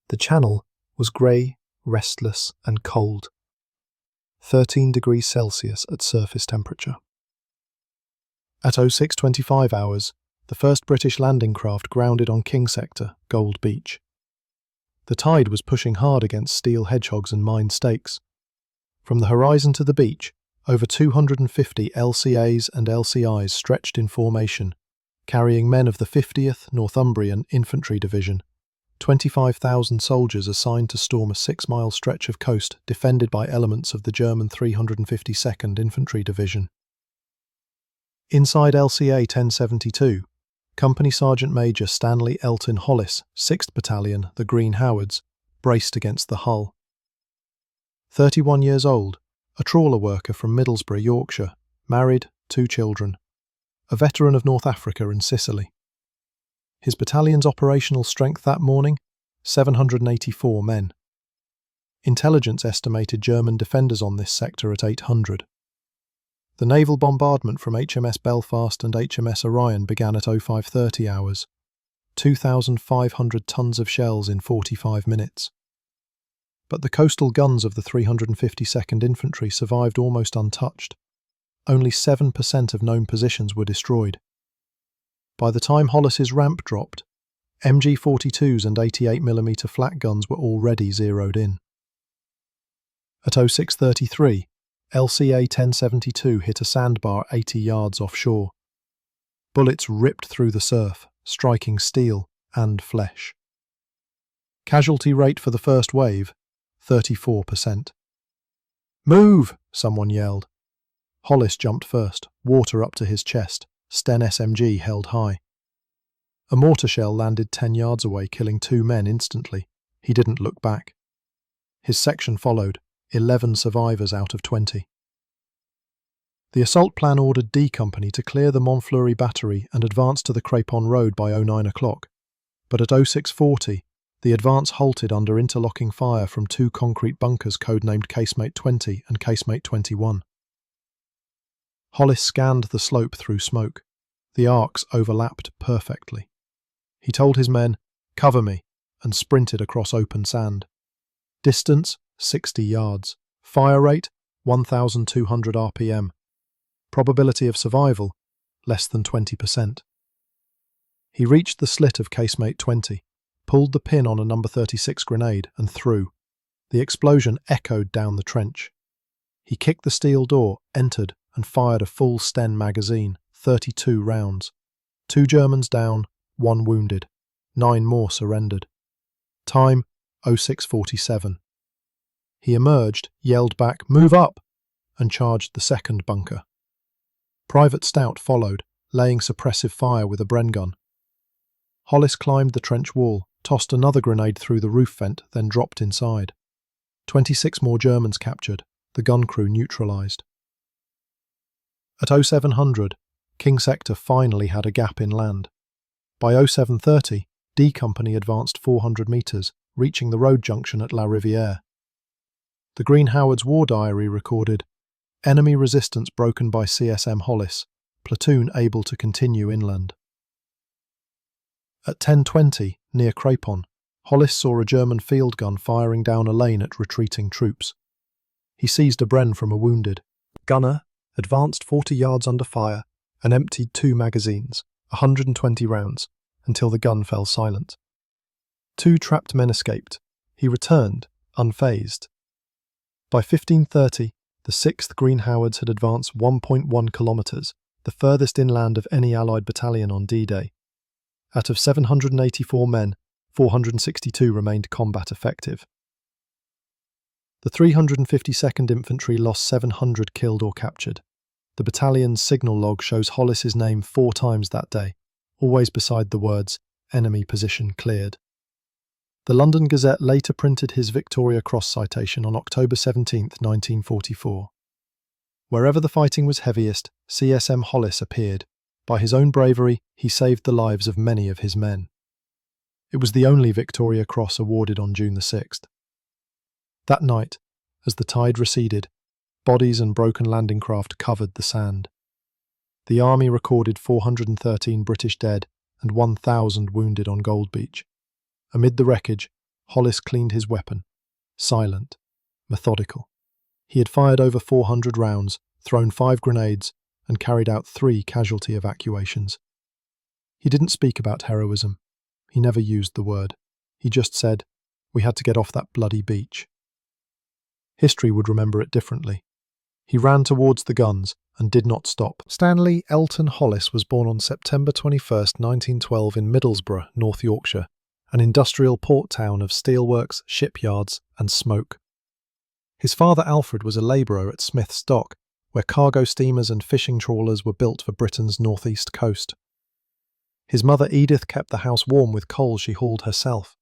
The channel was grey, restless and cold, 13 degrees Celsius at surface temperature. At 06:25 hours, the first British landing craft grounded on King Sector, Gold Beach. The tide was pushing hard against steel hedgehogs and mined stakes. From the horizon to the beach, over 250 LCAs and LCIs stretched in formation, carrying men of the 50th Northumbrian Infantry Division, 25,000 soldiers assigned to storm a 6-mile stretch of coast defended by elements of the German 352nd Infantry Division. Inside LCA 1072, Company Sergeant Major Stanley Hollis, 6th Battalion, the Green Howards, braced against the hull. 31 years old, a trawler worker from Middlesbrough, Yorkshire, married, 2 children, a veteran of North Africa and Sicily. His battalion's operational strength that morning, 784 men. Intelligence estimated German defenders on this sector at 800. The naval bombardment from HMS Belfast and HMS Orion began at 05:30 hours, 2,500 tons of shells in 45 minutes. But the coastal guns of the 352nd Infantry survived almost untouched. Only 7% of known positions were destroyed. By the time Hollis's ramp dropped, MG-42s and 88mm flak guns were already zeroed in. At 06:33, LCA 1072 hit a sandbar 80 yards offshore. Bullets ripped through the surf, striking steel and flesh. Casualty rate for the first wave, 34%. "Move!" someone yelled. Hollis jumped first, water up to his chest, Sten SMG held high. A mortar shell landed 10 yards away, killing 2 men instantly. He didn't look back. His section followed, 11 survivors out of 20. The assault plan ordered D Company to clear the Montfleury battery and advance to the Crépon Road by 09 o'clock, but at 06:40, the advance halted under interlocking fire from 2 concrete bunkers codenamed Casemate 20 and Casemate 21. Hollis scanned the slope through smoke. The arcs overlapped perfectly. He told his men, "Cover me," and sprinted across open sand. Distance, 60 yards. Fire rate, 1,200 RPM. Probability of survival, less than 20%. He reached the slit of Casemate 20, pulled the pin on a number 36 grenade and threw. The explosion echoed down the trench. He kicked the steel door, entered, and fired a full Sten magazine, 32 rounds. 2 Germans down, 1 wounded. 9 more surrendered. Time, 06:47. He emerged, yelled back, "Move up!" and charged the second bunker. Private Stout followed, laying suppressive fire with a Bren gun. Hollis climbed the trench wall, tossed another grenade through the roof vent, then dropped inside. 26 more Germans captured, the gun crew neutralised. At 0700, King Sector finally had a gap inland. By 0730, D Company advanced 400 metres, reaching the road junction at La Rivière. The Green Howards War Diary recorded, "Enemy resistance broken by CSM Hollis, platoon able to continue inland." At 10:20, near Crépon, Hollis saw a German field gun firing down a lane at retreating troops. He seized a Bren from a wounded gunner, advanced 40 yards under fire, and emptied 2 magazines, 120 rounds, until the gun fell silent. 2 trapped men escaped. He returned, unfazed. By 15:30, the 6th Green Howards had advanced 1.1 kilometres, the furthest inland of any Allied battalion on D-Day. Out of 784 men, 462 remained combat effective. The 352nd Infantry lost 700 killed or captured. The battalion's signal log shows Hollis's name 4 times that day, always beside the words, "Enemy position cleared." The London Gazette later printed his Victoria Cross citation on October 17, 1944. Wherever the fighting was heaviest, CSM Hollis appeared. By his own bravery, he saved the lives of many of his men. It was the only Victoria Cross awarded on June the 6th. That night, as the tide receded, bodies and broken landing craft covered the sand. The Army recorded 413 British dead and 1,000 wounded on Gold Beach. Amid the wreckage, Hollis cleaned his weapon. Silent. Methodical. He had fired over 400 rounds, thrown 5 grenades, and carried out 3 casualty evacuations. He didn't speak about heroism. He never used the word. He just said, "We had to get off that bloody beach." History would remember it differently. He ran towards the guns and did not stop. Stanley Elton Hollis was born on September 21, 1912 in Middlesbrough, North Yorkshire, an industrial port town of steelworks, shipyards and smoke. His father Alfred was a labourer at Smith's Dock, where cargo steamers and fishing trawlers were built for Britain's northeast coast. His mother Edith kept the house warm with coal she hauled herself.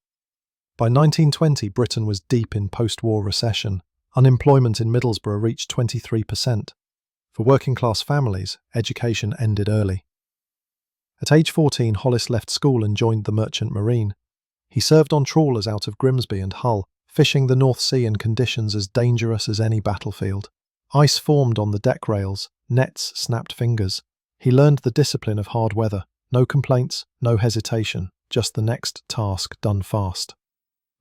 By 1920, Britain was deep in post-war recession. Unemployment in Middlesbrough reached 23%. For working-class families, education ended early. At age 14, Hollis left school and joined the Merchant Marine. He served on trawlers out of Grimsby and Hull, fishing the North Sea in conditions as dangerous as any battlefield. Ice formed on the deck rails, nets snapped fingers. He learned the discipline of hard weather. No complaints, no hesitation, just the next task done fast.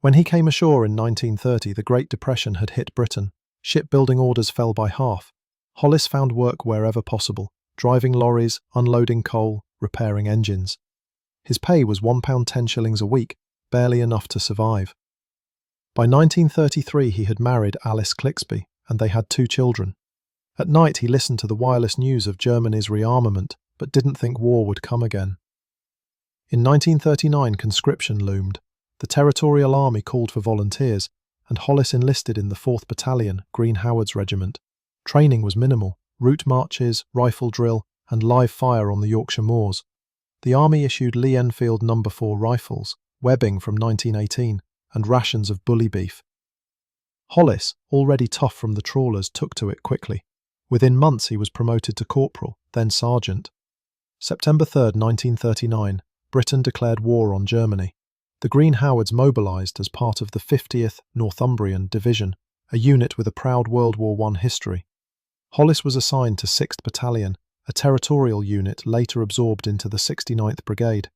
When he came ashore in 1930, the Great Depression had hit Britain. Shipbuilding orders fell by half. Hollis found work wherever possible, driving lorries, unloading coal, repairing engines. His pay was £1.10 a week, barely enough to survive. By 1933 he had married Alice Clixby, and they had 2 children. At night he listened to the wireless news of Germany's rearmament, but didn't think war would come again. In 1939 conscription loomed. The Territorial Army called for volunteers, and Hollis enlisted in the 4th Battalion, Green Howard's Regiment. Training was minimal: route marches, rifle drill, and live fire on the Yorkshire moors. The Army issued Lee Enfield No. 4 rifles, webbing from 1918, and rations of bully beef. Hollis, already tough from the trawlers, took to it quickly. Within months he was promoted to corporal, then sergeant. September 3, 1939, Britain declared war on Germany. The Green Howards mobilised as part of the 50th Northumbrian Division, a unit with a proud World War I history. Hollis was assigned to 6th Battalion, a territorial unit later absorbed into the 69th Brigade.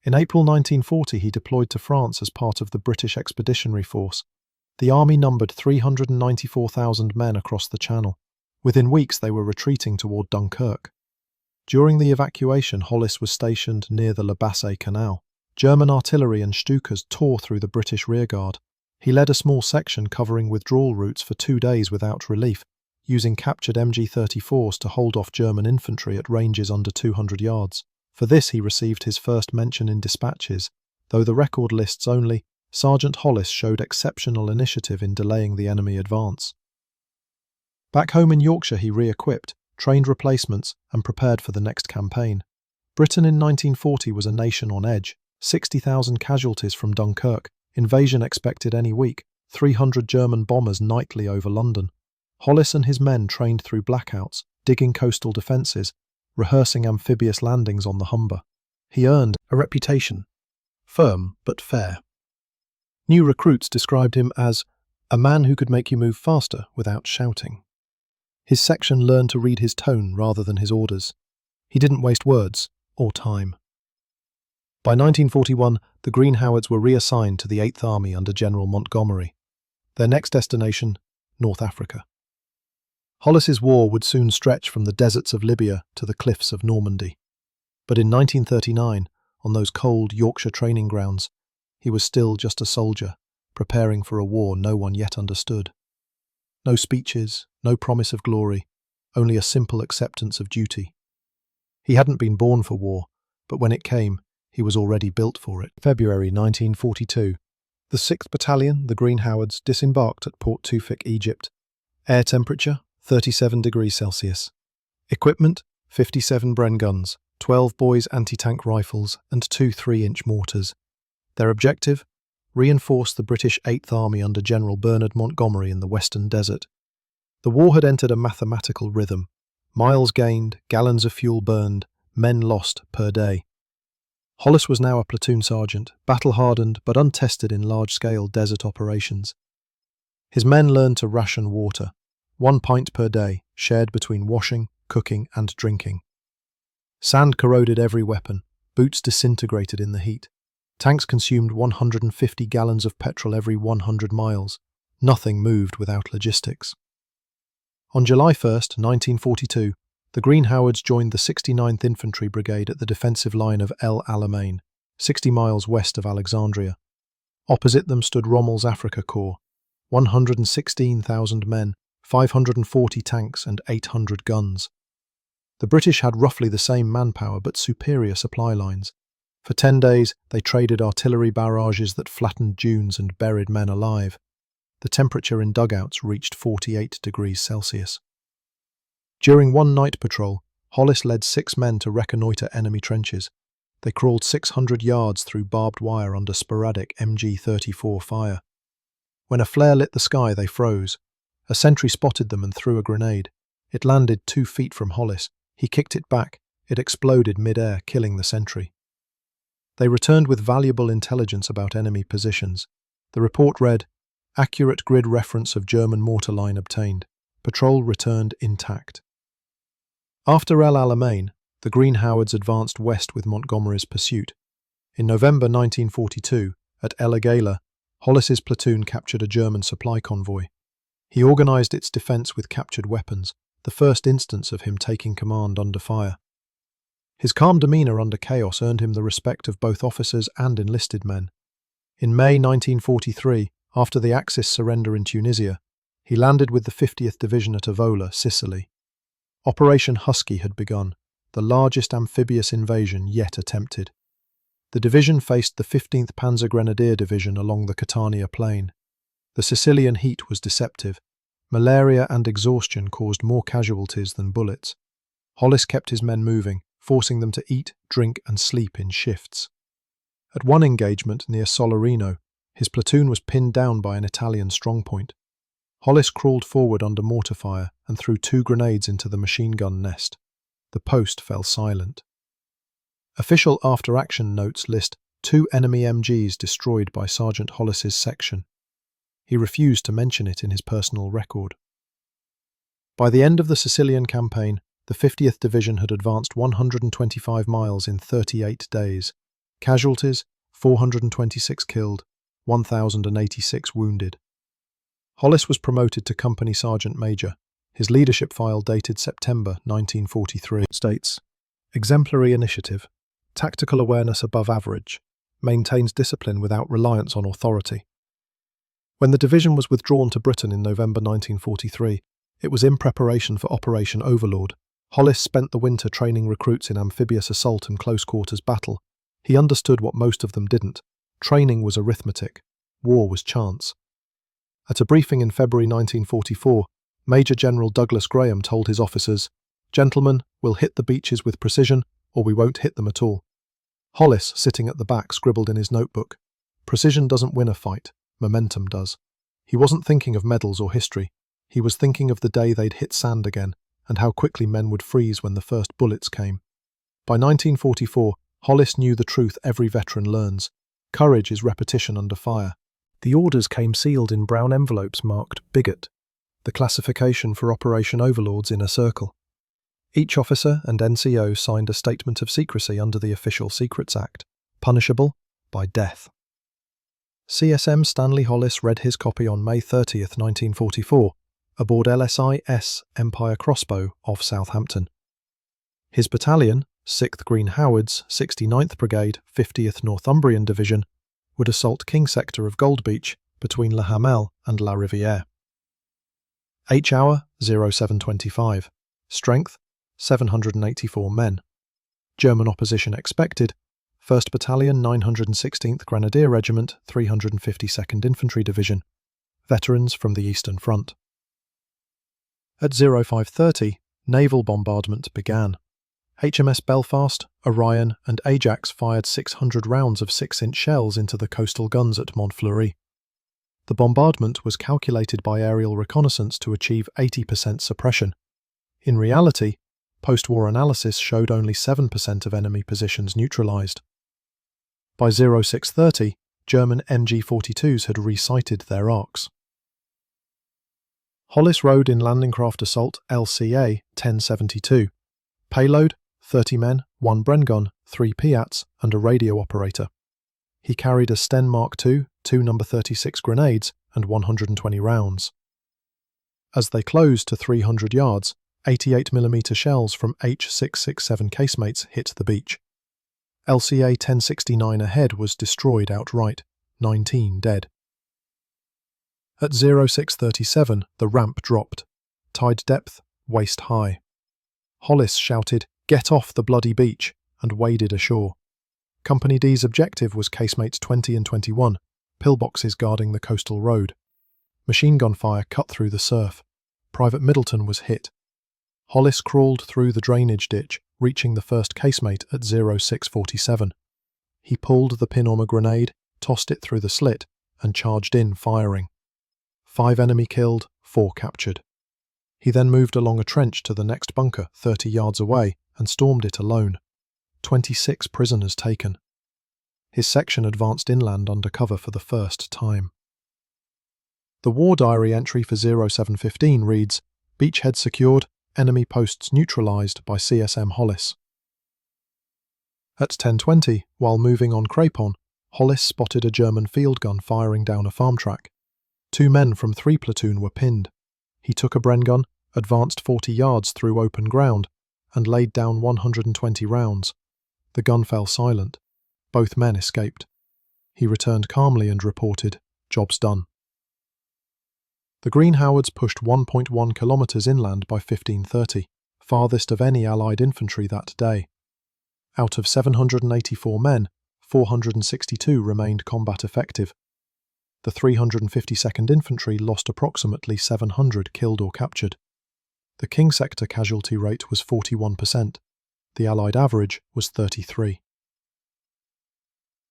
In April 1940 he deployed to France as part of the British Expeditionary Force. The army numbered 394,000 men across the Channel. Within weeks they were retreating toward Dunkirk. During the evacuation, Hollis was stationed near the Le Basset Canal. German artillery and Stukas tore through the British rearguard. He led a small section covering withdrawal routes for 2 days without relief, using captured MG-34s to hold off German infantry at ranges under 200 yards. For this he received his first mention in dispatches, though the record lists only Sergeant Hollis showed exceptional initiative in delaying the enemy advance. Back home in Yorkshire he re-equipped, trained replacements, and prepared for the next campaign. Britain in 1940 was a nation on edge. 60,000 casualties from Dunkirk, invasion expected any week, 300 German bombers nightly over London. Hollis and his men trained through blackouts, digging coastal defences, rehearsing amphibious landings on the Humber. He earned a reputation, firm but fair. New recruits described him as a man who could make you move faster without shouting. His section learned to read his tone rather than his orders. He didn't waste words or time. By 1941, the Green Howards were reassigned to the 8th Army under General Montgomery. Their next destination, North Africa. Hollis's war would soon stretch from the deserts of Libya to the cliffs of Normandy. But in 1939, on those cold Yorkshire training grounds, he was still just a soldier, preparing for a war no one yet understood. No speeches, no promise of glory, only a simple acceptance of duty. He hadn't been born for war, but when it came, he was already built for it. February 1942. The 6th Battalion, the Green Howards, disembarked at Port Tewfik, Egypt. Air temperature, 37 degrees Celsius. Equipment, 57 Bren guns, 12 Boys anti-tank rifles, and 2 3-inch mortars. Their objective? Reinforce the British 8th Army under General Bernard Montgomery in the Western Desert. The war had entered a mathematical rhythm. Miles gained, gallons of fuel burned, men lost per day. Hollis was now a platoon sergeant, battle-hardened but untested in large-scale desert operations. His men learned to ration water, 1 pint per day, shared between washing, cooking and drinking. Sand corroded every weapon, boots disintegrated in the heat. Tanks consumed 150 gallons of petrol every 100 miles. Nothing moved without logistics. On July 1st, 1942, the Green Howards joined the 69th Infantry Brigade at the defensive line of El Alamein, 60 miles west of Alexandria. Opposite them stood Rommel's Africa Corps, 116,000 men, 540 tanks and 800 guns. The British had roughly the same manpower but superior supply lines. For 10 days, they traded artillery barrages that flattened dunes and buried men alive. The temperature in dugouts reached 48 degrees Celsius. During one night patrol, Hollis led 6 men to reconnoitre enemy trenches. They crawled 600 yards through barbed wire under sporadic MG-34 fire. When a flare lit the sky, they froze. A sentry spotted them and threw a grenade. It landed 2 feet from Hollis. He kicked it back. It exploded mid-air, killing the sentry. They returned with valuable intelligence about enemy positions. The report read, "Accurate grid reference of German mortar line obtained. Patrol returned intact." After El Alamein, the Green Howards advanced west with Montgomery's pursuit. In November 1942, at El Agala, Hollis's platoon captured a German supply convoy. He organised its defence with captured weapons, the first instance of him taking command under fire. His calm demeanour under chaos earned him the respect of both officers and enlisted men. In May 1943, after the Axis surrender in Tunisia, he landed with the 50th Division at Avola, Sicily. Operation Husky had begun, the largest amphibious invasion yet attempted. The division faced the 15th Panzer Grenadier Division along the Catania Plain. The Sicilian heat was deceptive. Malaria and exhaustion caused more casualties than bullets. Hollis kept his men moving, forcing them to eat, drink and sleep in shifts. At one engagement near Solarino, his platoon was pinned down by an Italian strongpoint. Hollis crawled forward under mortar fire and threw 2 grenades into the machine gun nest. The post fell silent. Official after-action notes list 2 enemy MGs destroyed by Sergeant Hollis's section. He refused to mention it in his personal record. By the end of the Sicilian campaign, the 50th Division had advanced 125 miles in 38 days. Casualties, 426 killed, 1,086 wounded. Hollis was promoted to Company Sergeant Major. His leadership file dated September 1943 states, "Exemplary initiative, tactical awareness above average, maintains discipline without reliance on authority." When the division was withdrawn to Britain in November 1943, it was in preparation for Operation Overlord. Hollis spent the winter training recruits in amphibious assault and close-quarters battle. He understood what most of them didn't. Training was arithmetic. War was chance. At a briefing in February 1944, Major General Douglas Graham told his officers, "Gentlemen, we'll hit the beaches with precision, or we won't hit them at all." Hollis, sitting at the back, scribbled in his notebook, "Precision doesn't win a fight, momentum does." He wasn't thinking of medals or history. He was thinking of the day they'd hit sand again, and how quickly men would freeze when the first bullets came. By 1944, Hollis knew the truth every veteran learns. Courage is repetition under fire. The orders came sealed in brown envelopes marked Bigot, the classification for Operation Overlord's inner circle. Each officer and NCO signed a statement of secrecy under the Official Secrets Act, punishable by death. CSM Stanley Hollis read his copy on May 30th, 1944, aboard LSI-S Empire Crossbow off Southampton. His battalion, 6th Green Howards, 69th Brigade, 50th Northumbrian Division, would assault King Sector of Gold Beach between La Hamel and La Riviere. H-hour 0725. Strength 784 men. German opposition expected. 1st Battalion, 916th Grenadier Regiment, 352nd Infantry Division. Veterans from the Eastern Front. At 0530, naval bombardment began. HMS Belfast, Orion and Ajax fired 600 rounds of 6-inch shells into the coastal guns at Montfleury. The bombardment was calculated by aerial reconnaissance to achieve 80% suppression. In reality, post-war analysis showed only 7% of enemy positions neutralised. By 0630, German MG-42s had resighted their arcs. Hollis rode in Landing Craft Assault LCA 1072. Payload 30 men, 1 Bren gun, 3 Piats and a radio operator. He carried a Sten Mark II, two No. 36 grenades, and 120 rounds. As they closed to 300 yards, 88mm shells from H667 casemates hit the beach. LCA 1069 ahead was destroyed outright, 19 dead. At 0637, the ramp dropped. Tide depth, waist high. Hollis shouted, "Get off the bloody beach," and waded ashore. Company D's objective was casemates 20 and 21, pillboxes guarding the coastal road. Machine gun fire cut through the surf. Private Middleton was hit. Hollis crawled through the drainage ditch, reaching the first casemate at 0647. He pulled the pin on a grenade, tossed it through the slit, and charged in, firing. 5 enemy killed, 4 captured. He then moved along a trench to the next bunker 30 yards away and stormed it alone. 26 prisoners taken. His section advanced inland under cover for the first time. The war diary entry for 0715 reads, "Beachhead secured, enemy posts neutralised by CSM Hollis." At 10:20, while moving on Crepon, Hollis spotted a German field gun firing down a farm track. 2 men from 3 platoon were pinned. He took a Bren gun, advanced 40 yards through open ground, and laid down 120 rounds. The gun fell silent. Both men escaped. He returned calmly and reported, "Job's done." The Green Howards pushed 1.1 kilometres inland by 15:30, farthest of any Allied infantry that day. Out of 784 men, 462 remained combat effective. The 352nd Infantry lost approximately 700 killed or captured. The King sector casualty rate was 41%. The Allied average was 33.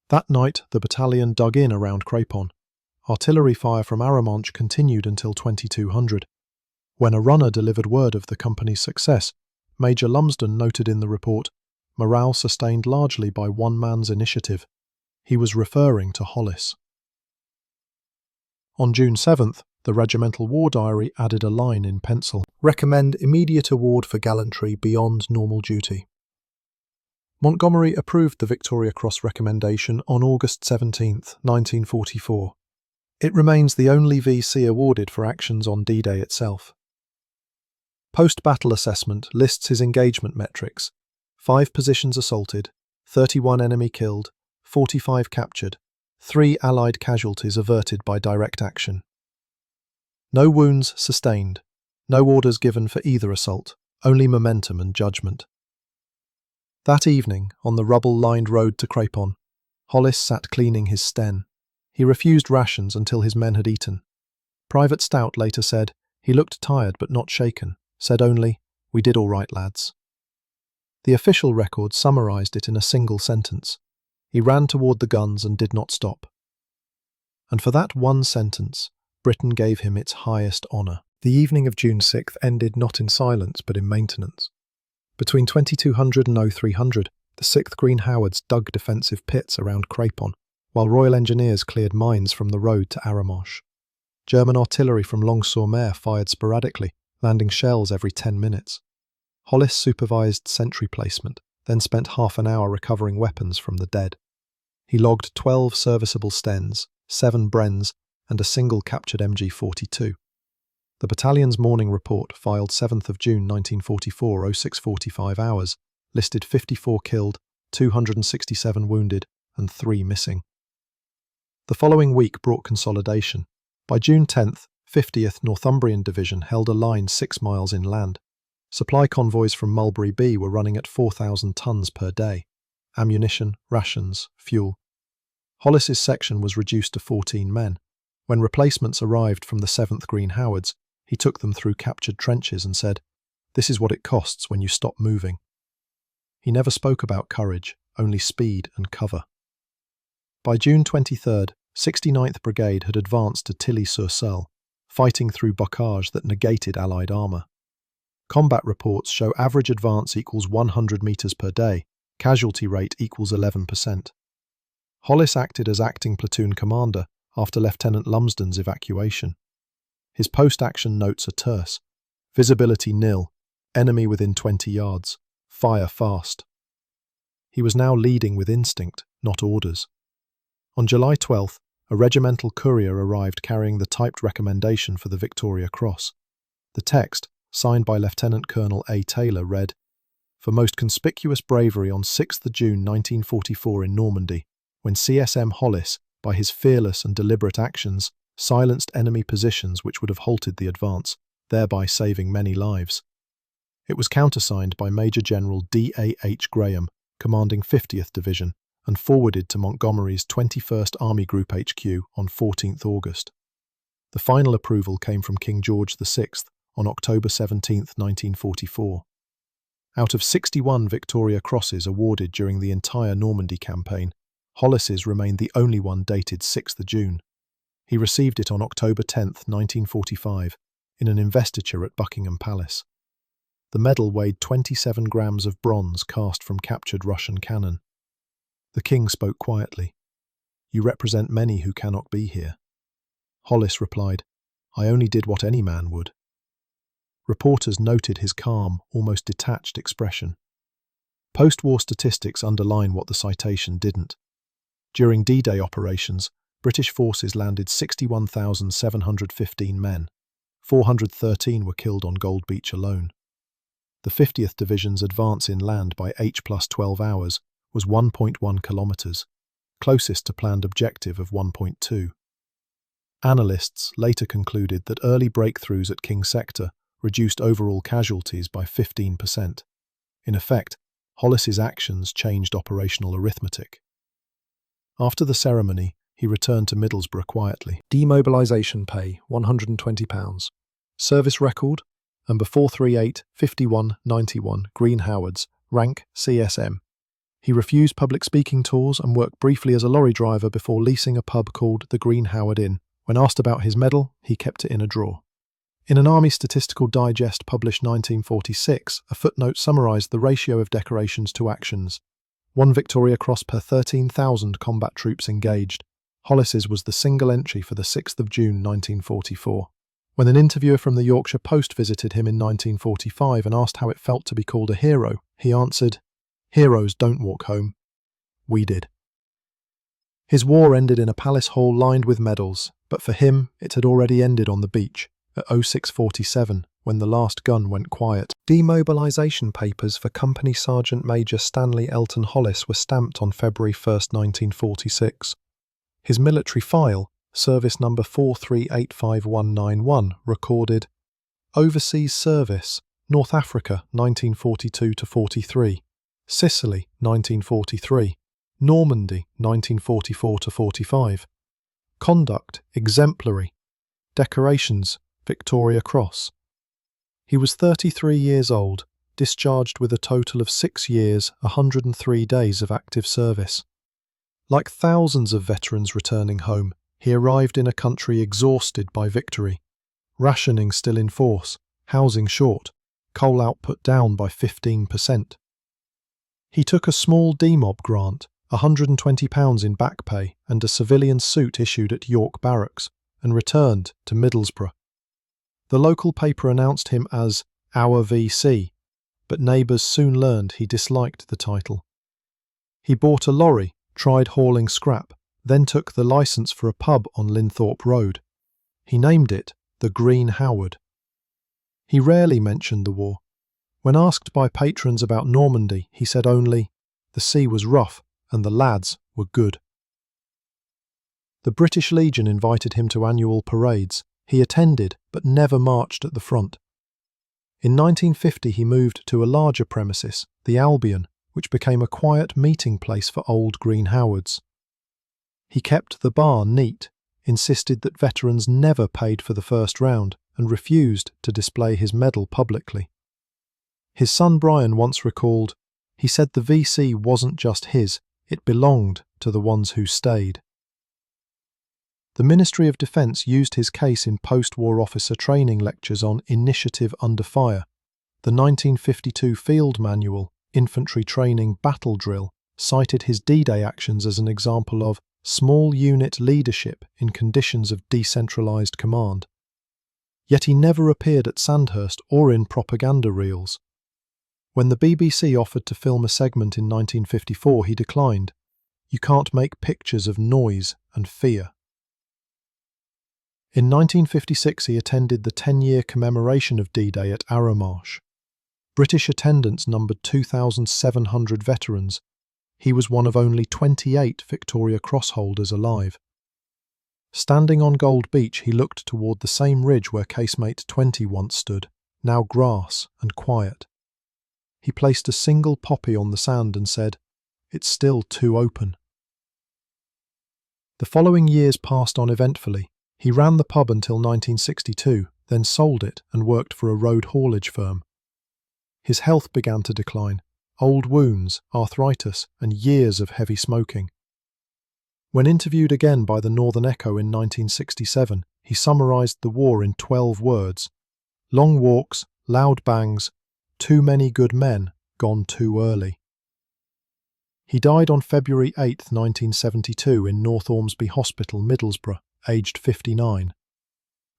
That night, the battalion dug in around Crepon. Artillery fire from Arromanches continued until 2200. When a runner delivered word of the company's success, Major Lumsden noted in the report, "Morale sustained largely by one man's initiative." He was referring to Hollis. On June 7th, the regimental war diary added a line in pencil, "Recommend immediate award for gallantry beyond normal duty." Montgomery approved the Victoria Cross recommendation on August 17, 1944. It remains the only VC awarded for actions on D-Day itself. Post-battle assessment lists his engagement metrics: 5 positions assaulted, 31 enemy killed, 45 captured, 3 Allied casualties averted by direct action. No wounds sustained, no orders given for either assault, only momentum and judgment. That evening, on the rubble-lined road to Crepon, Hollis sat cleaning his Sten. He refused rations until his men had eaten. Private Stout later said, "He looked tired but not shaken, said only, 'We did all right, lads.'" The official record summarised it in a single sentence. He ran toward the guns and did not stop. And for that one sentence, Britain gave him its highest honour. The evening of June 6th ended not in silence but in maintenance. Between 2200 and 0300, the 6th Green Howards dug defensive pits around Crepon, while Royal Engineers cleared mines from the road to Arromanches. German artillery from Long-sur-Mer fired sporadically, landing shells every 10 minutes. Hollis supervised sentry placement, then spent half an hour recovering weapons from the dead. He logged 12 serviceable Stens, 7 Brens, and a single captured MG-42. The battalion's morning report, filed 7th of June 1944, 06:45 hours, listed 54 killed, 267 wounded, and 3 missing. The following week brought consolidation. By June 10th, 50th Northumbrian Division held a line 6 miles inland. Supply convoys from Mulberry B were running at 4,000 tons per day. Ammunition, rations, fuel. Hollis's section was reduced to 14 men. When replacements arrived from the 7th Green Howards, he took them through captured trenches and said, "This is what it costs when you stop moving." He never spoke about courage, only speed and cover. By June 23rd, 69th Brigade had advanced to Tilly-sur-Seulles, fighting through bocage that negated Allied armour. Combat reports show average advance equals 100 metres per day, casualty rate equals 11%. Hollis acted as acting platoon commander after Lieutenant Lumsden's evacuation. His post-action notes are terse. Visibility nil, enemy within 20 yards, fire fast. He was now leading with instinct, not orders. On July 12th, a regimental courier arrived carrying the typed recommendation for the Victoria Cross. The text, signed by Lieutenant Colonel A. Taylor, read, "For most conspicuous bravery on 6th June 1944 in Normandy, when CSM Hollis, by his fearless and deliberate actions, silenced enemy positions which would have halted the advance, thereby saving many lives." It was countersigned by Major General D. A. H. Graham, commanding 50th Division, and forwarded to Montgomery's 21st Army Group HQ on 14th August. The final approval came from King George VI on October 17, 1944. Out of 61 Victoria Crosses awarded during the entire Normandy campaign, Hollis's remained the only one dated 6th June. He received it on October 10, 1945, in an investiture at Buckingham Palace. The medal weighed 27 grams of bronze cast from captured Russian cannon. The king spoke quietly. "You represent many who cannot be here." Hollis replied, "I only did what any man would." Reporters noted his calm, almost detached expression. Post-war statistics underline what the citation didn't. During D-Day operations, British forces landed 61,715 men. 413 were killed on Gold Beach alone. The 50th Division's advance inland by H+12 hours was 1.1 kilometres, closest to planned objective of 1.2. Analysts later concluded that early breakthroughs at King Sector reduced overall casualties by 15%. In effect, Hollis's actions changed operational arithmetic. After the ceremony, he returned to Middlesbrough quietly. Demobilisation pay, £120. Service record, number 438-5191, Green Howards, rank CSM. He refused public speaking tours and worked briefly as a lorry driver before leasing a pub called the Green Howard Inn. When asked about his medal, he kept it in a drawer. In an Army Statistical Digest published 1946, a footnote summarised the ratio of decorations to actions. 1 Victoria Cross per 13,000 combat troops engaged. Hollis's was the single entry for the 6th of June 1944. When an interviewer from the Yorkshire Post visited him in 1945 and asked how it felt to be called a hero, he answered, "Heroes don't walk home. We did." His war ended in a palace hall lined with medals, but for him it had already ended on the beach, at 06:47, when the last gun went quiet. Demobilisation papers for Company Sergeant Major Stanley Elton Hollis were stamped on February 1, 1946. His military file, service number 4385191, recorded Overseas Service, North Africa 1942–43, Sicily 1943, Normandy 1944–45, Conduct exemplary, Decorations Victoria Cross. He was 33 years old, discharged with a total of 6 years, 103 days of active service. Like thousands of veterans returning home, he arrived in a country exhausted by victory. Rationing still in force, housing short, coal output down by 15%. He took a small demob grant, £120 in back pay and a civilian suit issued at York Barracks, and returned to Middlesbrough. The local paper announced him as Our VC, but neighbours soon learned he disliked the title. He bought a lorry, tried hauling scrap, then took the licence for a pub on Linthorpe Road. He named it the Green Howard. He rarely mentioned the war. When asked by patrons about Normandy, he said only, "The sea was rough and the lads were good." The British Legion invited him to annual parades. He attended, but never marched at the front. In 1950 he moved to a larger premises, the Albion, which became a quiet meeting place for old Green Howards. He kept the bar neat, insisted that veterans never paid for the first round, and refused to display his medal publicly. His son Brian once recalled, he said the VC wasn't just his, it belonged to the ones who stayed. The Ministry of Defence used his case in post-war officer training lectures on Initiative Under Fire. The 1952 Field Manual, Infantry Training Battle Drill, cited his D-Day actions as an example of small unit leadership in conditions of decentralised command. Yet he never appeared at Sandhurst or in propaganda reels. When the BBC offered to film a segment in 1954, he declined. You can't make pictures of noise and fear. In 1956, he attended the 10-year commemoration of D-Day at Arromarsh. British attendance numbered 2,700 veterans. He was one of only 28 Victoria Cross holders alive. Standing on Gold Beach, he looked toward the same ridge where casemate 20 once stood, now grass and quiet. He placed a single poppy on the sand and said, "It's still too open." The following years passed on eventfully. He ran the pub until 1962, then sold it and worked for a road haulage firm. His health began to decline, old wounds, arthritis, and years of heavy smoking. When interviewed again by the Northern Echo in 1967, he summarised the war in 12 words: long walks, loud bangs, too many good men, gone too early. He died on February 8, 1972 in North Ormsby Hospital, Middlesbrough, aged 59.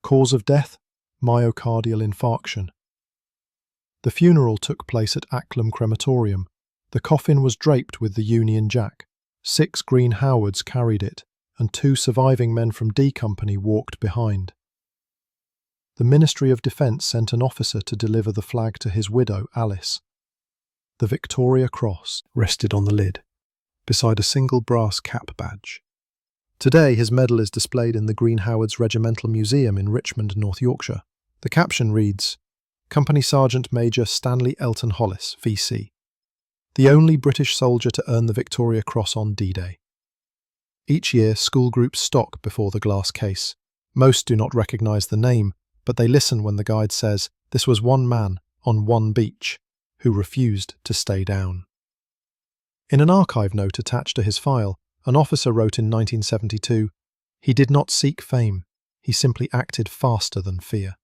Cause of death? Myocardial infarction. The funeral took place at Acklam Crematorium. The coffin was draped with the Union Jack. 6 Green Howards carried it, and 2 surviving men from D Company walked behind. The Ministry of Defence sent an officer to deliver the flag to his widow, Alice. The Victoria Cross rested on the lid, beside a single brass cap badge. Today, his medal is displayed in the Green Howards Regimental Museum in Richmond, North Yorkshire. The caption reads, Company Sergeant Major Stanley Elton Hollis, VC. The only British soldier to earn the Victoria Cross on D-Day. Each year, school groups stock before the glass case. Most do not recognise the name, but they listen when the guide says, "This was one man, on one beach," who refused to stay down. In an archive note attached to his file, an officer wrote in 1972, "He did not seek fame, he simply acted faster than fear.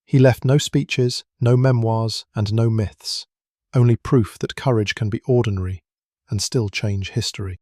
He left no speeches, no memoirs, and no myths. Only proof that courage can be ordinary and still change history."